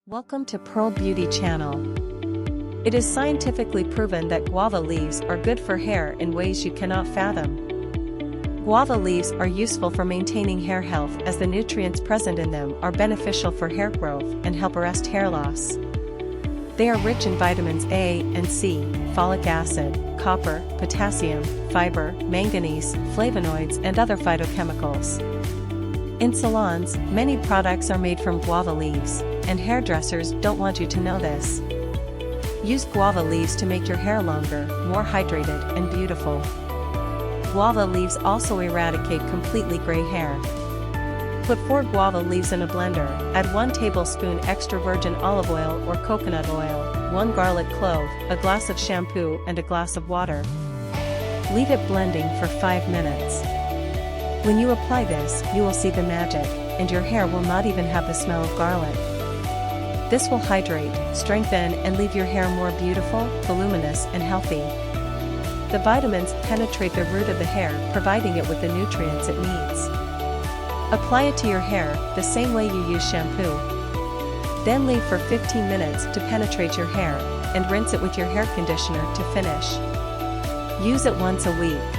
Welcome to Pearl Beauty Channel. It is scientifically proven that guava leaves are good for hair in ways you cannot fathom. Guava leaves are useful for maintaining hair health as the nutrients present in them are beneficial for hair growth and help arrest hair loss. They are rich in vitamins A and C, folic acid, copper, potassium, fibre, manganese, flavonoids and other phytochemicals. In salons, many products are made from guava leaves, and hairdressers don't want you to know this. Use guava leaves to make your hair longer, more hydrated, and beautiful. Guava leaves also eradicate completely gray hair. Put 4 guava leaves in a blender, add 1 tablespoon extra virgin olive oil or coconut oil, 1 garlic clove, a glass of shampoo and a glass of water. Leave it blending for 5 minutes. When you apply this, you will see the magic, and your hair will not even have the smell of garlic. This will hydrate, strengthen and leave your hair more beautiful, voluminous and healthy. The vitamins penetrate the root of the hair, providing it with the nutrients it needs. Apply it to your hair, the same way you use shampoo. Then leave for 15 minutes to penetrate your hair, and rinse it with your hair conditioner to finish. Use it once a week.